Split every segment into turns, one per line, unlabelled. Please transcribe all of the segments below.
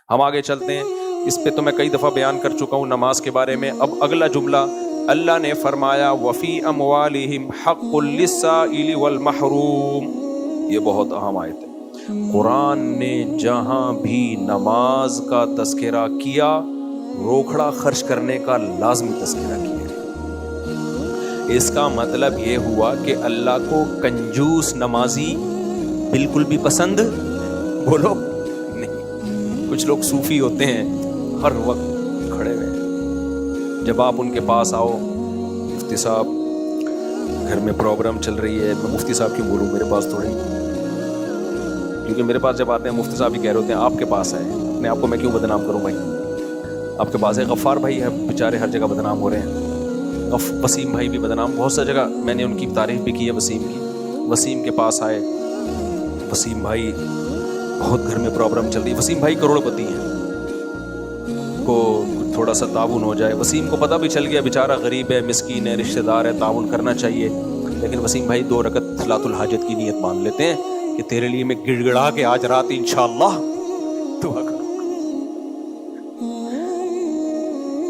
ہم آگے چلتے ہیں. اس پہ تو میں کئی دفعہ بیان کر چکا ہوں نماز کے بارے میں. اب اگلا جملہ اللہ نے فرمایا وفی اموالہم حق للسائل والمحروم. یہ بہت اہم آیت ہے. قرآن نے جہاں بھی نماز کا تذکرہ کیا روکھڑا خرچ کرنے کا لازمی تذکرہ کیا. اس کا مطلب یہ ہوا کہ اللہ کو کنجوس نمازی بالکل بھی پسند بولو نہیں. کچھ لوگ صوفی ہوتے ہیں ہر وقت کھڑے ہوئے. جب آپ ان کے پاس آؤ, مفتی صاحب گھر میں پروگرام چل رہی ہے, میں مفتی صاحب کیوں بولوں, میرے پاس تھوڑی, کیونکہ میرے پاس جب آتے ہیں مفتی صاحب ہی کہہ رہے ہوتے ہیں آپ کے پاس آئے, اپنے آپ کو میں کیوں بدنام کروں بھائی. آپ کے پاس ہے غفار بھائی ہے, بیچارے ہر جگہ بدنام ہو رہے ہیں. وسیم بھائی بھی بدنام, بہت سی جگہ میں نے ان کی تعریف بھی کی ہے وسیم کی. وسیم کے پاس آئے, وسیم بھائی بہت گھر میں پرابلم چل رہی ہے. وسیم بھائی کروڑ پتی ہیں, کو تھوڑا سا تعاون ہو جائے. وسیم کو پتہ بھی چل گیا بیچارہ غریب ہے, مسکین ہے, رشتہ دار ہے, تعاون کرنا چاہیے. لیکن وسیم بھائی 2 رکعت صلاۃ الحاجت کی نیت باندھ لیتے ہیں کہ تیرے لیے میں گڑ گڑا کے آج رات انشاءاللہ دعا کروں.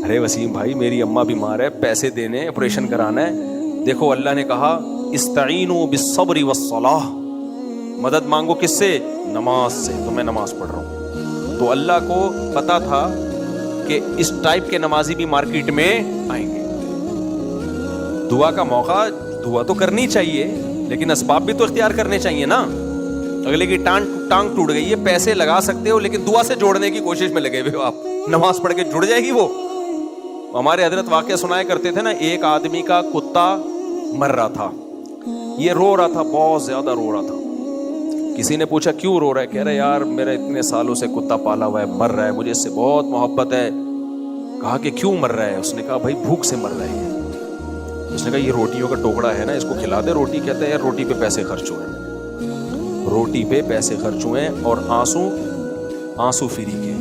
ارے وسیم بھائی میری اماں بیمار ہے, پیسے دینے, آپریشن کرانا ہے. دیکھو اللہ نے کہا استعینوا بالصبر والصلاۃ, مدد مانگو کس سے؟ نماز سے. تو میں نماز پڑھ رہا ہوں. تو اللہ کو پتا تھا کہ اس ٹائپ کے نمازی بھی مارکیٹ میں آئیں گے. دعا کا موقع, دعا تو کرنی چاہیے لیکن اسباب بھی تو اختیار کرنے چاہیے نا. اگلے کی ٹانگ ٹوٹ گئی ہے, پیسے لگا سکتے ہو لیکن دعا سے جوڑنے کی کوشش میں لگے ہوئے ہو آپ. نماز پڑھ کے جڑ جائے گی وہ. ہمارے حضرت واقعہ سنایا کرتے تھے نا, ایک آدمی کا کتا مر رہا تھا, یہ رو رہا تھا, بہت زیادہ رو رہا تھا. کسی نے پوچھا کیوں رو رہا ہے؟ کہہ رہا ہے یار میرا اتنے سالوں سے کتا پالا ہوا ہے, مر رہا ہے, مجھے اس سے بہت محبت ہے. کہا کہ کیوں مر رہا ہے؟ اس نے کہا بھائی بھوک سے مر رہا ہے. اس نے کہا یہ روٹیوں کا ٹوکڑا ہے نا, اس کو کھلا دے روٹی. کہتا ہے یار روٹی پہ پیسے خرچ ہوئے, روٹی پہ پیسے خرچ ہوئے اور آنسو فری کے.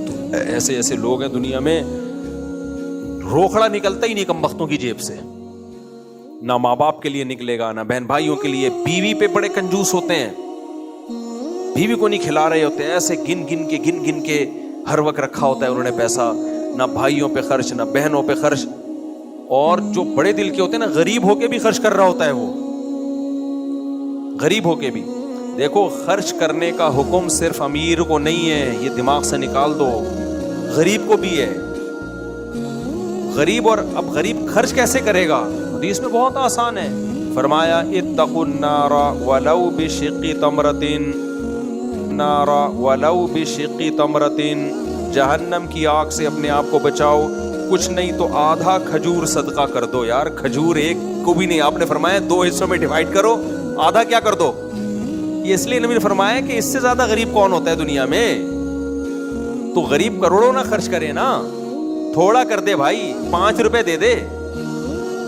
تو ایسے ایسے لوگ ہیں دنیا میں, روکھڑا نکلتا ہی نہیں کم بختوں کی جیب سے. نہ ماں باپ کے لیے نکلے گا, نہ بہن بھائیوں کے لیے. بیوی پہ بڑے کنجوس ہوتے ہیں, بیوی کو نہیں کھلا رہے ہوتے, ایسے گن گن کے ہر وقت رکھا ہوتا ہے انہوں نے پیسہ. نہ بھائیوں پہ خرچ, نہ بہنوں پہ خرچ. اور جو بڑے دل کے ہوتے ہیں نا, غریب ہو کے بھی خرچ کر رہا ہوتا ہے وہ, غریب ہو کے بھی. دیکھو خرچ کرنے کا حکم صرف امیر کو نہیں ہے, یہ دماغ سے نکال دو, غریب کو بھی ہے. غریب, اور اب غریب خرچ کیسے کرے گا؟ حدیث میں بہت آسان ہے. فرمایا اتقوا النار ولو بشق تمرۃ, نار ولو بشق تمرۃ, جہنم کی آگ سے اپنے آپ کو بچاؤ, کچھ نہیں تو آدھا کھجور صدقہ کر دو. یار کھجور ایک کو بھی نہیں, آپ نے فرمایا 2 حصوں میں ڈیوائڈ کرو, آدھا کیا کر دو. یہ اس لیے نبی نے فرمایا کہ اس سے زیادہ غریب کون ہوتا ہے دنیا میں. تو غریب کروڑوں نہ خرچ کرے نا, تھوڑا کر دے بھائی, 5 روپے دے دے.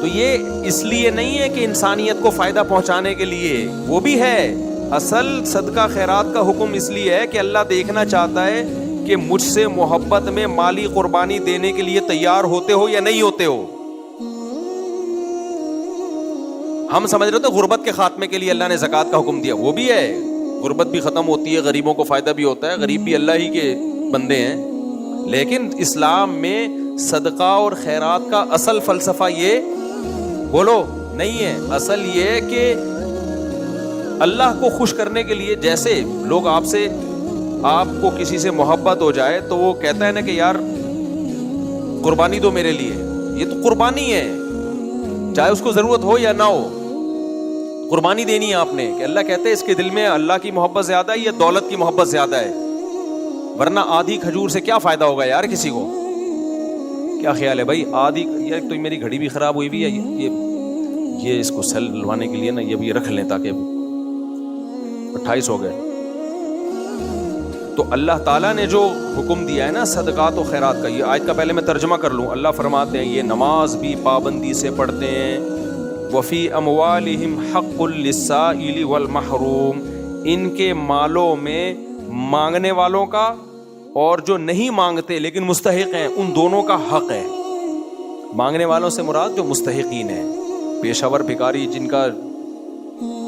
تو یہ اس لیے نہیں ہے کہ انسانیت کو فائدہ پہنچانے کے لیے, وہ بھی ہے. اصل صدقہ خیرات کا حکم اس لیے ہے کہ اللہ دیکھنا چاہتا ہے کہ مجھ سے محبت میں مالی قربانی دینے کے لیے تیار ہوتے ہو یا نہیں ہوتے ہو. ہم سمجھ رہے تھے غربت کے خاتمے کے لیے اللہ نے زکوٰۃ کا حکم دیا, وہ بھی ہے. غربت بھی ختم ہوتی ہے, غریبوں کو فائدہ بھی ہوتا ہے, غریب بھی اللہ ہی کے بندے ہیں. لیکن اسلام میں صدقہ اور خیرات کا اصل فلسفہ یہ بولو نہیں ہے. اصل یہ کہ اللہ کو خوش کرنے کے لیے, جیسے لوگ آپ کو کسی سے محبت ہو جائے تو وہ کہتا ہے نا کہ یار قربانی دو میرے لیے, یہ تو قربانی ہے, چاہے اس کو ضرورت ہو یا نہ ہو, قربانی دینی ہے آپ نے. کہ اللہ کہتے ہیں اس کے دل میں اللہ کی محبت زیادہ ہے یا دولت کی محبت زیادہ ہے؟ ورنہ آدھی کھجور سے کیا فائدہ ہوگا یار کسی کو. کیا خیال ہے بھائی؟ آدھی, یہ تو میری گھڑی بھی خراب ہوئی بھی ہے, یہ اس کو سیل ڈلوانے کے لیے نا یہ بھی رکھ لیں تاکہ 28 ہو گئے. تو اللہ تعالیٰ نے جو حکم دیا ہے نا صدقات و خیرات کا, یہ آیت کا پہلے میں ترجمہ کر لوں. اللہ فرماتے ہیں یہ نماز بھی پابندی سے پڑھتے ہیں. وفی اموالہم حق للسائل والمحروم, ان کے مالوں میں مانگنے والوں کا اور جو نہیں مانگتے لیکن مستحق ہیں ان دونوں کا حق ہے. مانگنے والوں سے مراد جو مستحقین ہیں, پیشہ ور بھکاری جن کا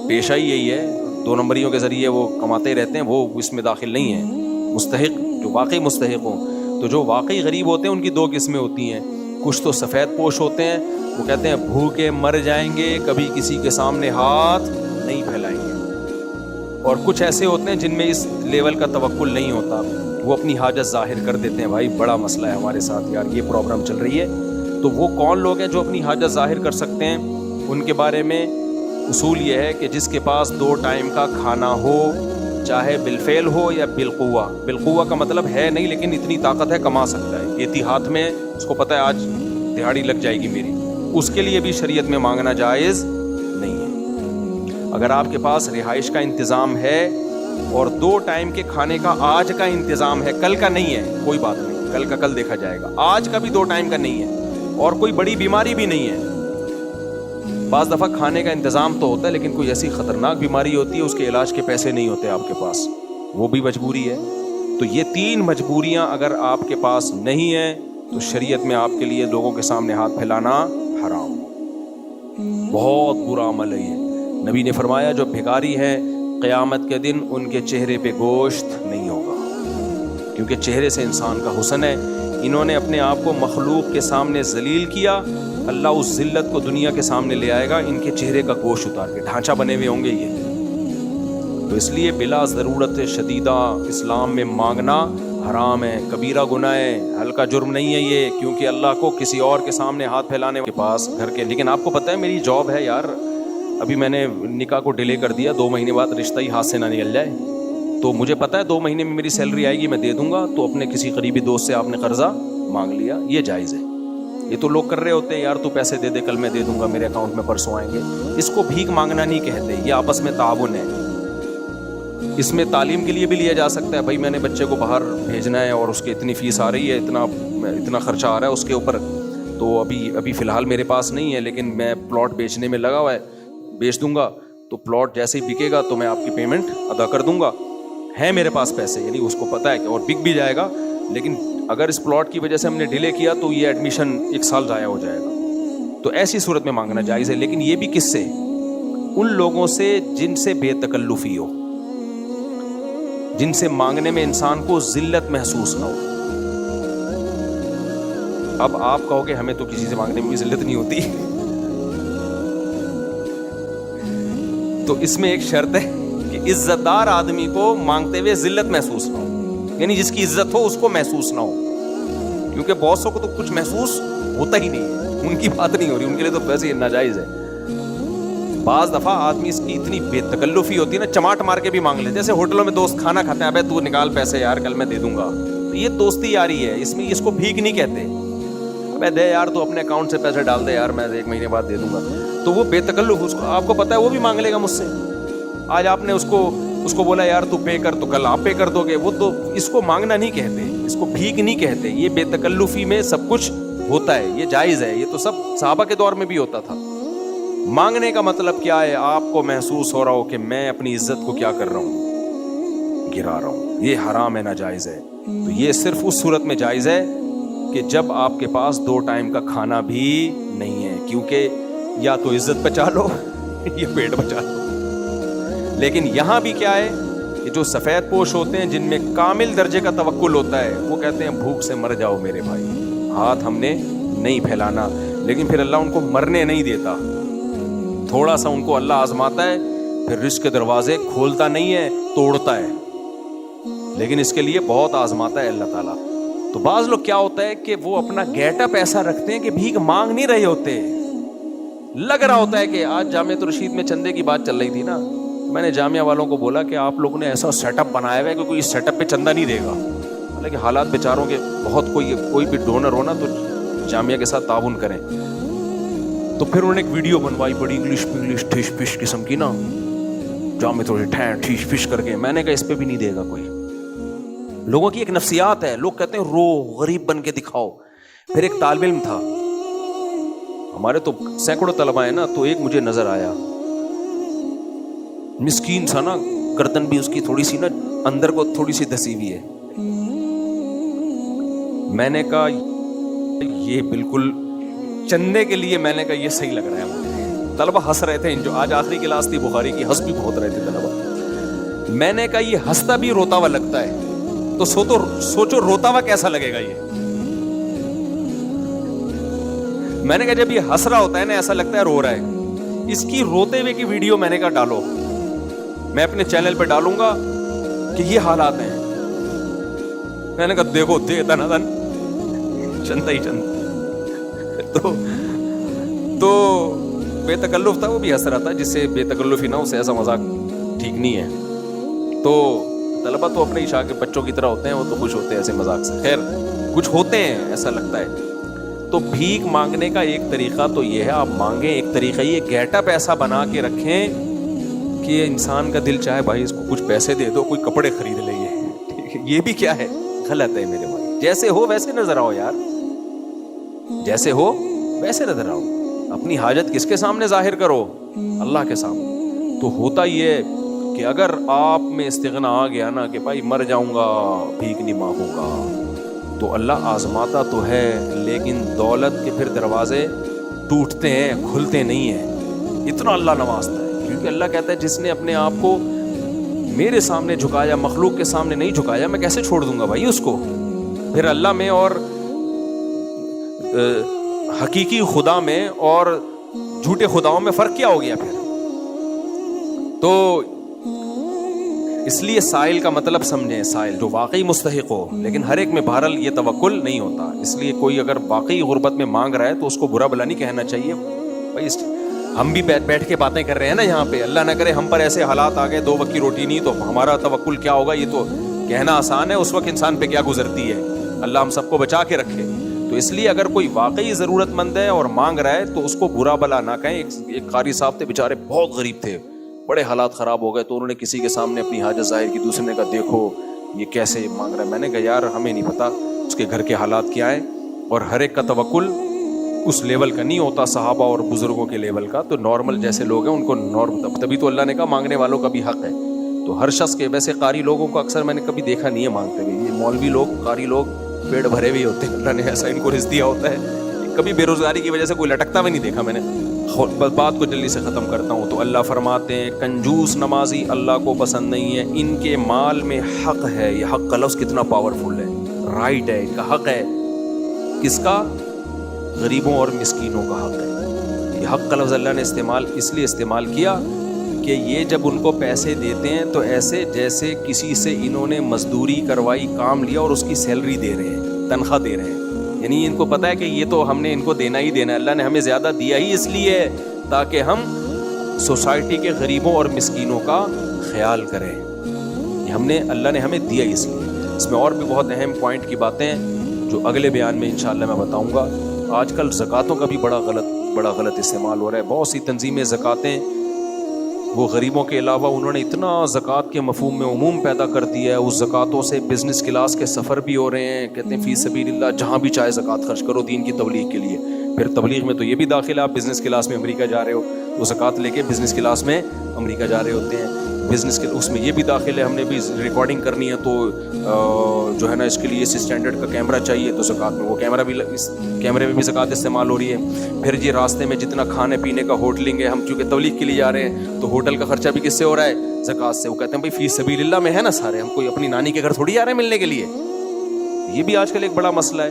پیشہ ہی یہی ہے, 2 نمبریوں کے ذریعے وہ کماتے رہتے ہیں, وہ اس میں داخل نہیں ہیں. مستحق جو واقعی مستحق ہوں. تو جو واقعی غریب ہوتے ہیں ان کی دو قسمیں ہوتی ہیں. کچھ تو سفید پوش ہوتے ہیں, وہ کہتے ہیں بھوکے مر جائیں گے, کبھی کسی کے سامنے ہاتھ نہیں پھیلائیں گے. اور کچھ ایسے ہوتے ہیں جن میں اس لیول کا توکل نہیں ہوتا, وہ اپنی حاجت ظاہر کر دیتے ہیں. بھائی بڑا مسئلہ ہے ہمارے ساتھ یار, یہ پرابلم چل رہی ہے. تو وہ کون لوگ ہیں جو اپنی حاجت ظاہر کر سکتے ہیں؟ ان کے بارے میں اصول یہ ہے کہ جس کے پاس 2 ٹائم کا کھانا ہو, چاہے بالفعل ہو یا بالقوہ. بالقوہ کا مطلب ہے نہیں لیکن اتنی طاقت ہے, کما سکتا ہے. کھیتی ہاتھ میں, اس کو پتہ ہے آج دہاڑی لگ جائے گی میری, اس کے لیے بھی شریعت میں مانگنا جائز نہیں ہے. اگر آپ کے پاس رہائش کا انتظام ہے اور 2 ٹائم کے کھانے کا آج کا انتظام ہے, کل کا نہیں ہے, کوئی بات نہیں, کل کا کل دیکھا جائے گا. آج کا بھی 2 ٹائم کا نہیں ہے اور کوئی بڑی بیماری بھی نہیں ہے. بعض دفعہ کھانے کا انتظام تو ہوتا ہے لیکن کوئی ایسی خطرناک بیماری ہوتی ہے اس کے علاج کے پیسے نہیں ہوتے آپ کے پاس, وہ بھی مجبوری ہے. تو یہ 3 مجبوریاں اگر آپ کے پاس نہیں ہیں تو شریعت میں آپ کے لیے لوگوں کے سامنے ہاتھ پھیلانا حرام, بہت برا عمل ہے یہ. نبی نے فرمایا جو بھکاری ہے قیامت کے دن ان کے چہرے پہ گوشت نہیں ہوگا, کیونکہ چہرے سے انسان کا حسن ہے. انہوں نے اپنے آپ کو مخلوق کے سامنے ذلیل کیا, اللہ اس ذلت کو دنیا کے سامنے لے آئے گا ان کے چہرے کا گوشت اتار کے, ڈھانچہ بنے ہوئے ہوں گے یہ. تو اس لیے بلا ضرورت شدیدہ اسلام میں مانگنا حرام ہے, کبیرہ گناہ ہے, ہلکا جرم نہیں ہے یہ, کیونکہ اللہ کو کسی اور کے سامنے ہاتھ پھیلانے کے پاس گھر کے. لیکن آپ کو پتہ ہے میری جاب ہے یار, ابھی میں نے نکاح کو ڈیلے کر دیا, 2 مہینے بعد رشتہ ہی ہاتھ سے نہ نکل جائے. تو مجھے پتہ ہے 2 مہینے میں میری سیلری آئے گی, میں دے دوں گا. تو اپنے کسی قریبی دوست سے آپ نے قرضہ مانگ لیا, یہ جائز ہے. یہ تو لوگ کر رہے ہوتے ہیں, یار تو پیسے دے دے کل میں دے دوں گا, میرے اکاؤنٹ میں پرسوں آئیں گے. اس کو بھیک مانگنا نہیں کہتے, یہ آپس میں تعاون ہے. اس میں تعلیم کے لیے بھی لیا جا سکتا ہے, بھائی میں نے بچے کو باہر بھیجنا ہے اور اس کی اتنی فیس آ رہی ہے, اتنا خرچہ آ رہا ہے اس کے اوپر, تو ابھی فی الحال میرے پاس نہیں ہے لیکن میں پلاٹ بیچنے میں لگا ہوا ہے, بیچ دوں گا. تو پلاٹ جیسے ہی بکے گا تو میں آپ کی پیمنٹ ادا کر دوں گا, ہے میرے پاس پیسے. یعنی اس کو پتہ ہے کہ اور بک بھی جائے گا, لیکن اگر اس پلاٹ کی وجہ سے ہم نے ڈیلے کیا تو یہ ایڈمیشن 1 سال ضائع ہو جائے گا. تو ایسی صورت میں مانگنا جائز ہے. لیکن یہ بھی کس سے؟ ان لوگوں سے جن سے بے تکلفی ہو, جن سے مانگنے میں انسان کو ذلت محسوس نہ ہو. اب آپ کہو کہ ہمیں تو کسی سے مانگنے میں بھی ذلت نہیں ہوتی, تو اس میں ایک شرط ہے کہ عزت دار آدمی کو مانگتے ہوئے ذلت محسوس نہ ہو, یعنی جس کی عزت ہو اس کو محسوس نہ ہو. کیونکہ بہت سو کو تو کچھ محسوس ہوتا ہی نہیں ہے, ان کی بات نہیں ہو رہی, ان کے لیے تو ویسے ہی ناجائز ہے. بعض دفعہ آدمی اس کی اتنی بے تکلفی ہوتی ہے نا, چماٹ مار کے بھی مانگ لے. جیسے ہوٹلوں میں دوست کھانا کھاتے ہیں, ابے تو نکال پیسے یار کل میں دے دوں گا, تو یہ دوستی یاری ہے, اس میں اس کو بھیک نہیں کہتے. ابے دے یار تو اپنے اکاؤنٹ سے پیسے ڈال دے یار, میں 1 مہینے بعد دے دوں گا. تو وہ بے تکلف, اس کو آپ کو پتہ ہے وہ بھی مانگ لے گا مجھ سے. آج آپ نے اس کو بولا یار تو پے کر, تو کل آپ پے کر دو گے. وہ تو اس کو مانگنا نہیں کہتے, اس کو بھیک نہیں کہتے. یہ بے تکلفی میں سب کچھ ہوتا ہے, یہ جائز ہے. یہ تو سب صحابہ کے دور میں بھی ہوتا تھا. مانگنے کا مطلب کیا ہے؟ آپ کو محسوس ہو رہا ہو کہ میں اپنی عزت کو کیا کر رہا ہوں, گرا رہا ہوں. یہ حرام ہے, ناجائز ہے. تو یہ صرف اس صورت میں جائز ہے کہ جب آپ کے پاس 2 ٹائم کا کھانا بھی نہیں ہے, کیونکہ یا تو عزت بچا لو یا پیٹ بچا لو. لیکن یہاں بھی کیا ہے کہ جو سفید پوش ہوتے ہیں, جن میں کامل درجے کا توکل ہوتا ہے, وہ کہتے ہیں بھوک سے مر جاؤ میرے بھائی, ہاتھ ہم نے نہیں پھیلانا. لیکن پھر اللہ ان کو مرنے نہیں دیتا, تھوڑا سا ان کو اللہ آزماتا ہے, پھر رزق کے دروازے کھولتا نہیں ہے, توڑتا ہے. لیکن اس کے لیے بہت آزماتا ہے اللہ تعالیٰ. تو بعض لوگ کیا ہوتا ہے کہ وہ اپنا گیٹ اپ ایسا رکھتے ہیں کہ بھیک مانگ نہیں رہے ہوتے. لگ رہا ہوتا ہے کہ آج جامعۃ الرشید میں چندے کی بات چل رہی تھی نا, میں نے جامعہ والوں کو بولا کہ آپ لوگوں نے ایسا سیٹ اپ بنایا ہوا ہے کہ کوئی اس سیٹ اپ پہ چندہ نہیں دے گا. حالانکہ حالات بیچاروں کے بہت, کوئی بھی ڈونر ہونا تو جامعہ کے ساتھ تعاون کریں. تو پھر انہوں نے ایک ویڈیو بنوائی بڑی انگلش ٹھیش پش قسم کی نا, جامعہ تھوڑی ٹھیش پش کر کے. میں نے کہا اس پہ بھی نہیں دے گا کوئی. لوگوں کی ایک نفسیات ہے, لوگ کہتے ہیں رو غریب بن کے دکھاؤ. پھر ایک طالب علم تھا, ہمارے تو سینکڑوں طلبہ ہیں نا, تو ایک مجھے نظر آیا, مسکین سا نا, گردن بھی اس کی تھوڑی سی نا اندر کو تھوڑی سی دسی ہوئی ہے. میں نے کہا یہ بالکل چندے کے لیے, میں نے کہا یہ صحیح لگ رہا ہے مجھے. طلبہ ہنس رہے تھے, جو آج آخری کلاس تھی بخاری کی, ہنس بھی بہت رہے تھے طلبہ. میں نے کہا یہ ہنستا بھی روتا ہوا لگتا ہے. تو سوچو روتا ہوا کیسا لگے گا یہ. میں نے کہا جب یہ ہنس رہا ہوتا ہے نا ایسا لگتا ہے رو رہا ہے. اس کی روتے ہوئے کی ویڈیو میں نے کہا ڈالو, میں اپنے چینل پہ ڈالوں گا کہ یہ حالات ہیں. میں نے کہا دیکھو دے دن دن چنتا ہی چند. تو بے تکلف تھا, وہ بھی ہنس رہا تھا. جس سے بے تکلف ہی نہ اسے ایسا مذاق ٹھیک نہیں ہے. تو طلبہ تو اپنے عشاء کے بچوں کی طرح ہوتے ہیں, وہ تو خوش ہوتے ہیں ایسے مذاق سے. خیر کچھ ہوتے ہیں ایسا لگتا ہے. تو بھیک مانگنے کا ایک طریقہ تو یہ ہے, آپ مانگیں. ایک طریقہ یہ گیٹ اپ ایسا بنا کے رکھیں کہ انسان کا دل چاہے بھائی اس کو کچھ پیسے دے دو, کوئی کپڑے خرید لے. یہ بھی کیا ہے, غلط ہے میرے بھائی. جیسے ہو ویسے نظر آؤ یار, جیسے ہو ویسے نظر آؤ. اپنی حاجت کس کے سامنے ظاہر کرو, اللہ کے سامنے. تو ہوتا یہ کہ اگر آپ میں استغنا آ گیا نا کہ بھائی مر جاؤں گا بھیک نہیں مانگوں گا, تو اللہ آزماتا تو ہے, لیکن دولت کے پھر دروازے ٹوٹتے ہیں, کھلتے نہیں ہیں. اتنا اللہ نوازتا ہے, کیونکہ اللہ کہتا ہے جس نے اپنے آپ کو میرے سامنے جھکایا, مخلوق کے سامنے نہیں جھکایا, میں کیسے چھوڑ دوں گا بھائی اس کو. پھر اللہ میں اور حقیقی خدا میں اور جھوٹے خداؤں میں فرق کیا ہو گیا پھر. تو اس لیے سائل کا مطلب سمجھیں, سائل جو واقعی مستحق ہو. لیکن ہر ایک میں بہرحال یہ توکل نہیں ہوتا. اس لیے کوئی اگر واقعی غربت میں مانگ رہا ہے تو اس کو برا بلا نہیں کہنا چاہیے. بھائی ہم بھی بیٹھ کے باتیں کر رہے ہیں نا یہاں پہ, اللہ نہ کرے ہم پر ایسے حالات آ گئے 2 وقت کی روٹی نہیں, تو ہمارا توکل کیا ہوگا. یہ تو کہنا آسان ہے, اس وقت انسان پہ کیا گزرتی ہے. اللہ ہم سب کو بچا کے رکھے. تو اس لیے اگر کوئی واقعی ضرورت مند ہے اور مانگ رہا ہے تو اس کو برا بلا نہ کہیں. ایک قاری صاحب تھے بیچارے, بہت غریب تھے, بڑے حالات خراب ہو گئے, تو انہوں نے کسی کے سامنے اپنی حاجت ظاہر کی. دوسرے نے کہا دیکھو یہ کیسے مانگ رہا ہے. میں نے کہا یار ہمیں نہیں پتا اس کے گھر کے حالات کیا ہیں, اور ہر ایک کا توکل اس لیول کا نہیں ہوتا صحابہ اور بزرگوں کے لیول کا. تو نارمل جیسے لوگ ہیں ان کو تبھی تو اللہ نے کہا مانگنے والوں کا بھی حق ہے. تو ہر شخص کے, ویسے قاری لوگوں کو اکثر میں نے کبھی دیکھا نہیں ہے مانگتے ہوئے. یہ مولوی لوگ, قاری لوگ پیڑ بھرے ہوئے ہوتے ہیں, اللہ نے ایسا ان کو رزق دیا ہوتا ہے. کبھی بے روزگاری کی وجہ سے کوئی لٹکتا بھی نہیں دیکھا میں نے. بات کو جلدی سے ختم کرتا ہوں. تو اللہ فرماتے ہیں کنجوس نمازی اللہ کو پسند نہیں ہے, ان کے مال میں حق ہے. یہ حق کا لفظ کتنا پاورفل ہے, رائٹ ہے, ان کا حق ہے. کس کا؟ غریبوں اور مسکینوں کا حق ہے. یہ حق کا لفظ اللہ نے اس لیے استعمال کیا کہ یہ جب ان کو پیسے دیتے ہیں تو ایسے جیسے کسی سے انہوں نے مزدوری کروائی, کام لیا اور اس کی سیلری دے رہے ہیں, تنخواہ دے رہے ہیں. یعنی ان کو پتا ہے کہ یہ تو ہم نے ان کو دینا ہی دینا ہے. اللہ نے ہمیں زیادہ دیا ہی اس لیے تاکہ ہم سوسائٹی کے غریبوں اور مسکینوں کا خیال کریں. یہ اللہ نے ہمیں دیا اس لیے. اس میں اور بھی بہت اہم پوائنٹ کی باتیں ہیں جو اگلے بیان میں انشاءاللہ میں بتاؤں گا. آج کل زکوٰۃوں کا بھی بڑا غلط استعمال ہو رہا ہے. بہت سی تنظیمیں زکوٰتیں, وہ غریبوں کے علاوہ انہوں نے اتنا زکوٰۃ کے مفہوم میں عموم پیدا کر دیا ہے. اس زکوٰۃوں سے بزنس کلاس کے سفر بھی ہو رہے ہیں. کہتے ہیں فی سبیل اللہ جہاں بھی چاہے زکوٰۃ خرچ کرو دین کی تبلیغ کے لیے. پھر تبلیغ میں تو یہ بھی داخل ہے, آپ بزنس کلاس میں امریکہ جا رہے ہو تو زکوٰۃ لے کے بزنس کلاس میں امریکہ جا رہے ہوتے ہیں. بزنس کے اس میں یہ بھی داخل ہے, ہم نے بھی ریکارڈنگ کرنی ہے تو جو ہے نا اس کے لیے اس اسٹینڈرڈ کا کیمرہ چاہیے, تو زکوٰۃ میں وہ کیمرہ بھی, اس کیمرے میں بھی زکوٰۃ استعمال ہو رہی ہے. پھر یہ راستے میں جتنا کھانے پینے کا ہوٹلنگ ہے, ہم چونکہ تبلیغ کے لیے جا رہے ہیں تو ہوٹل کا خرچہ بھی کس سے ہو رہا ہے؟ زکوٰۃ سے. وہ کہتے ہیں بھائی فی سبیل اللہ میں ہے نا سارے, ہم کوئی اپنی نانی کے گھر تھوڑی آ رہے ہیں ملنے کے لیے. یہ بھی آج کل ایک بڑا مسئلہ ہے.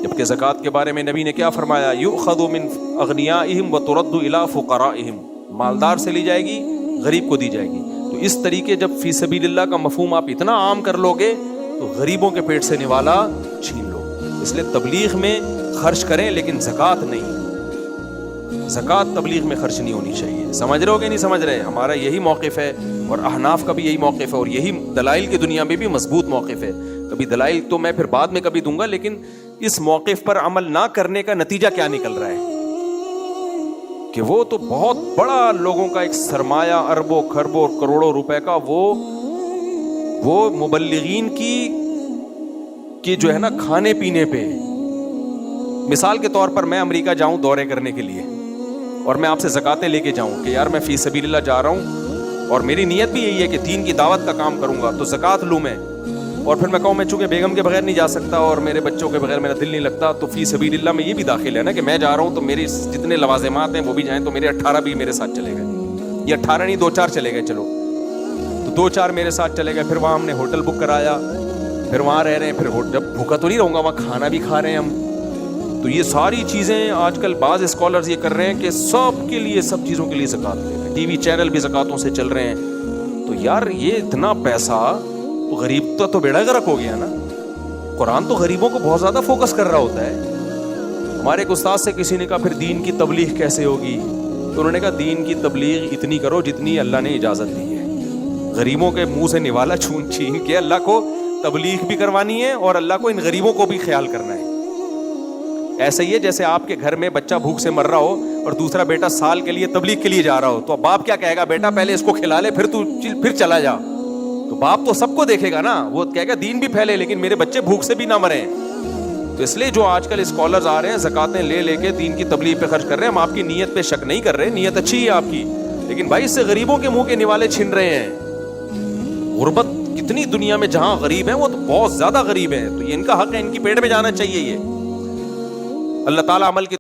جبکہ زکوٰۃ کے بارے میں نبی نے کیا فرمایا؟ یؤخذ من اغنیائہم وترد الی فقرائہم, مالدار سے لی جائے گی, غریب کو دی جائے گی. تو اس طریقے جب فی سبیل اللہ کا مفہوم آپ اتنا عام کر لو گے تو غریبوں کے پیٹ سے نوالا چھین لو. اس لیے تبلیغ میں خرچ کریں لیکن زکوٰۃ نہیں. زکوٰۃ تبلیغ میں خرچ نہیں ہونی چاہیے. سمجھ رہے ہو کہ نہیں سمجھ رہے؟ ہمارا یہی موقف ہے اور احناف کا بھی یہی موقف ہے, اور یہی دلائل کی دنیا میں بھی مضبوط موقف ہے. کبھی دلائل تو میں پھر بعد میں کبھی دوں گا, لیکن اس موقف پر عمل نہ کرنے کا نتیجہ کیا نکل رہا ہے کہ وہ تو بہت بڑا لوگوں کا ایک سرمایہ, اربوں کھربوں کروڑوں روپے کا, وہ مبلغین کی جو ہے نا کھانے پینے پہ. مثال کے طور پر میں امریکہ جاؤں دورے کرنے کے لیے اور میں آپ سے زکاتیں لے کے جاؤں کہ یار میں فی سبیل اللہ جا رہا ہوں اور میری نیت بھی یہی ہے کہ دین کی دعوت کا کام کروں گا, تو زکات لوں میں. اور پھر میں کہوں میں چونکہ بیگم کے بغیر نہیں جا سکتا اور میرے بچوں کے بغیر میرا دل نہیں لگتا, تو فی سبیل اللہ میں یہ بھی داخل ہے نا کہ میں جا رہا ہوں تو میری جتنے لوازمات ہیں وہ بھی جائیں, تو میرے 18 بھی میرے ساتھ چلے گئے. یہ 18 نہیں 2-4 چلے گئے, چلو تو 2-4 میرے ساتھ چلے گئے. پھر وہاں ہم نے ہوٹل بک کرایا, پھر وہاں رہ رہے ہیں, پھر جب بھوکا تو نہیں رہوں گا, وہاں کھانا بھی کھا رہے ہیں ہم. تو یہ ساری چیزیں آج کل بعض اسکالرز یہ کر رہے ہیں کہ سب کے لیے, سب چیزوں کے لیے زکوٰۃ لے رہے ہیں, ٹی وی چینل بھی زکوٰتوں سے چل رہے ہیں. تو یار یہ اتنا پیسہ تو غریب تو بیڑا غرق ہو گیا نا. قرآن تو غریبوں کو بہت زیادہ فوکس کر رہا ہوتا ہے. ہمارے ایک استاد سے کسی نے کہا پھر دین کی تبلیغ کیسے ہوگی؟ تو انہوں نے کہا دین کی تبلیغ اتنی کرو جتنی اللہ نے اجازت دی ہے. غریبوں کے منہ سے نوالا چھین کے اللہ کو تبلیغ بھی کروانی ہے اور اللہ کو ان غریبوں کو بھی خیال کرنا ہے. ایسا ہی ہے جیسے آپ کے گھر میں بچہ بھوک سے مر رہا ہو اور دوسرا بیٹا سال کے لیے تبلیغ کے لیے جا رہا ہو, تو باپ کیا کہے گا, بیٹا پہلے اس کو کھلا لے پھر چلا جا. تو باپ تو سب کو دیکھے گا نا, وہ کہے گا دین بھی پھیلے لیکن میرے بچے بھوک سے بھی نہ مریں. تو اس لیے جو آج کل اسکالرز آ رہے ہیں زکاتیں لے کے دین کی تبلیغ پہ خرچ کر رہے ہیں, ہم آپ کی نیت پہ شک نہیں کر رہے, نیت اچھی ہے آپ کی, لیکن بھائی اس سے غریبوں کے منہ کے نوالے چھن رہے ہیں. غربت کتنی دنیا میں جہاں غریب ہیں وہ تو بہت زیادہ غریب ہیں, تو یہ ان کا حق ہے, ان کی پیٹ میں جانا چاہیے. یہ اللہ تعالیٰ عمل کی